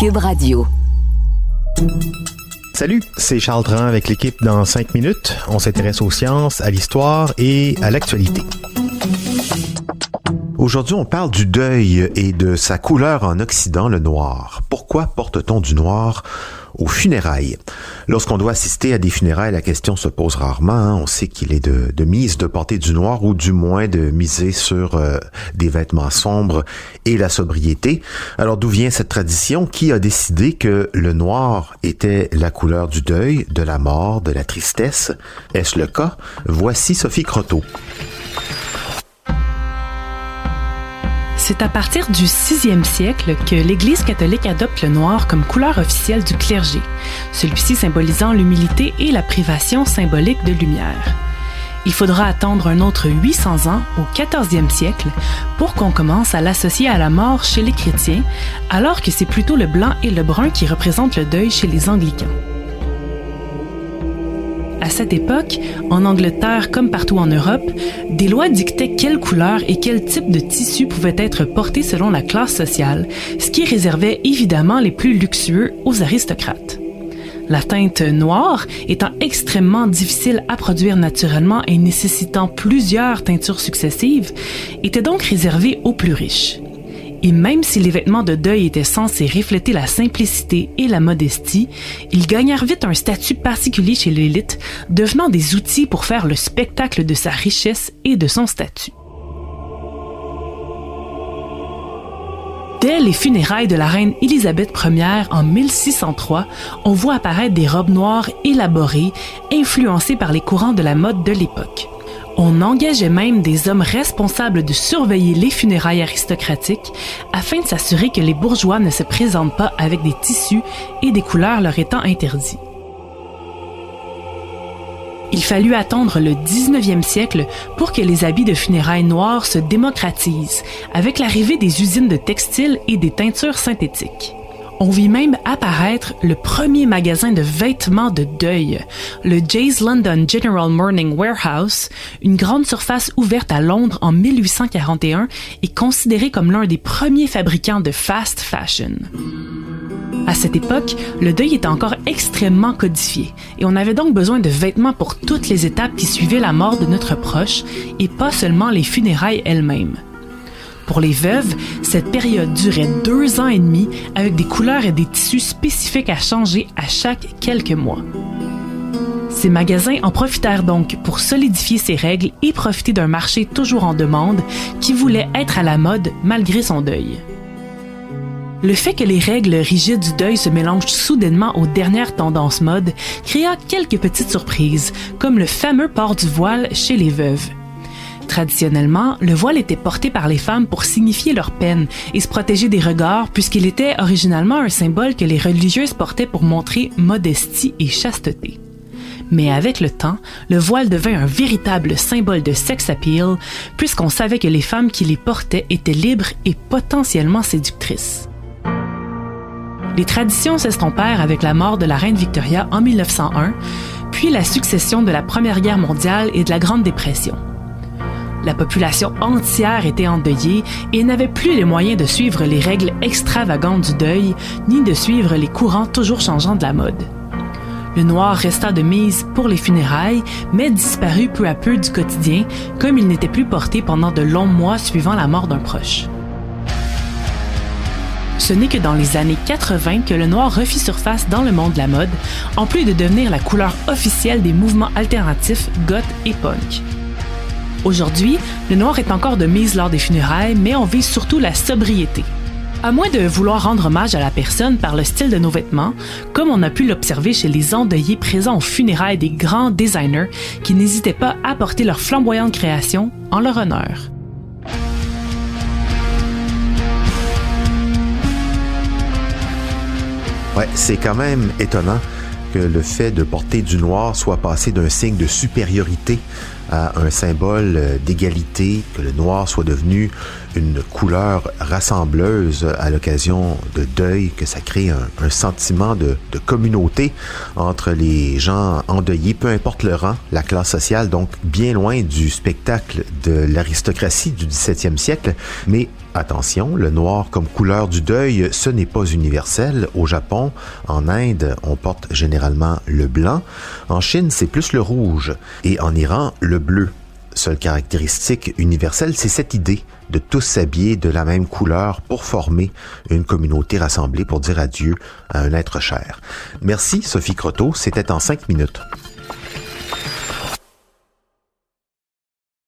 Cube Radio. Salut, c'est Charles Dran avec l'équipe dans 5 minutes. On s'intéresse aux sciences, à l'histoire et à l'actualité. Aujourd'hui, on parle du deuil et de sa couleur en Occident, le noir. Pourquoi porte-t-on du noir aux funérailles? Lorsqu'on doit assister à des funérailles, la question se pose rarement. On sait qu'il est de mise de porter du noir ou du moins de miser sur des vêtements sombres et la sobriété. Alors d'où vient cette tradition? Qui a décidé que le noir était la couleur du deuil, de la mort, de la tristesse? Est-ce le cas? Voici Sophie Croteau. C'est à partir du 6e siècle que l'Église catholique adopte le noir comme couleur officielle du clergé, celui-ci symbolisant l'humilité et la privation symbolique de lumière. Il faudra attendre un autre 800 ans, au 14e siècle, pour qu'on commence à l'associer à la mort chez les chrétiens, alors que c'est plutôt le blanc et le brun qui représentent le deuil chez les anglicans. À cette époque, en Angleterre comme partout en Europe, des lois dictaient quelle couleur et quel type de tissu pouvait être porté selon la classe sociale, ce qui réservait évidemment les plus luxueux aux aristocrates. La teinte noire, étant extrêmement difficile à produire naturellement et nécessitant plusieurs teintures successives, était donc réservée aux plus riches. Et même si les vêtements de deuil étaient censés refléter la simplicité et la modestie, ils gagnèrent vite un statut particulier chez l'élite, devenant des outils pour faire le spectacle de sa richesse et de son statut. Dès les funérailles de la reine Élisabeth Ier en 1603, on voit apparaître des robes noires élaborées, influencées par les courants de la mode de l'époque. On engageait même des hommes responsables de surveiller les funérailles aristocratiques afin de s'assurer que les bourgeois ne se présentent pas avec des tissus et des couleurs leur étant interdits. Il fallut attendre le 19e siècle pour que les habits de funérailles noirs se démocratisent, avec l'arrivée des usines de textiles et des teintures synthétiques. On vit même apparaître le premier magasin de vêtements de deuil, le Jay's London General Mourning Warehouse, une grande surface ouverte à Londres en 1841 et considéré comme l'un des premiers fabricants de fast fashion. À cette époque, le deuil était encore extrêmement codifié et on avait donc besoin de vêtements pour toutes les étapes qui suivaient la mort de notre proche et pas seulement les funérailles elles-mêmes. Pour les veuves, cette période durait 2 ans et demi avec des couleurs et des tissus spécifiques à changer à chaque quelques mois. Ces magasins en profitèrent donc pour solidifier ces règles et profiter d'un marché toujours en demande qui voulait être à la mode malgré son deuil. Le fait que les règles rigides du deuil se mélangent soudainement aux dernières tendances mode créa quelques petites surprises, comme le fameux port du voile chez les veuves. Traditionnellement, le voile était porté par les femmes pour signifier leur peine et se protéger des regards puisqu'il était originalement un symbole que les religieuses portaient pour montrer modestie et chasteté. Mais avec le temps, le voile devint un véritable symbole de sex appeal puisqu'on savait que les femmes qui les portaient étaient libres et potentiellement séductrices. Les traditions s'estompèrent avec la mort de la reine Victoria en 1901, puis la succession de la Première Guerre mondiale et de la Grande Dépression. La population entière était endeuillée et n'avait plus les moyens de suivre les règles extravagantes du deuil, ni de suivre les courants toujours changeants de la mode. Le noir resta de mise pour les funérailles, mais disparut peu à peu du quotidien, comme il n'était plus porté pendant de longs mois suivant la mort d'un proche. Ce n'est que dans les années 80 que le noir refit surface dans le monde de la mode, en plus de devenir la couleur officielle des mouvements alternatifs goth et punk. Aujourd'hui, le noir est encore de mise lors des funérailles, mais on vise surtout la sobriété. À moins de vouloir rendre hommage à la personne par le style de nos vêtements, comme on a pu l'observer chez les endeuillés présents aux funérailles des grands designers qui n'hésitaient pas à porter leur flamboyante création en leur honneur. Ouais, c'est quand même étonnant que le fait de porter du noir soit passé d'un signe de supériorité à un symbole d'égalité, que le noir soit devenu une couleur rassembleuse à l'occasion de deuil, que ça crée un sentiment de communauté entre les gens endeuillés, peu importe le rang, la classe sociale, donc bien loin du spectacle de l'aristocratie du 17e siècle. Mais attention, le noir comme couleur du deuil, ce n'est pas universel. Au Japon, en Inde, on porte généralement le blanc. En Chine, c'est plus le rouge. Et en Iran, le bleu. Seule caractéristique universelle, c'est cette idée de tous s'habiller de la même couleur pour former une communauté rassemblée pour dire adieu à un être cher. Merci Sophie Croteau, c'était en 5 minutes.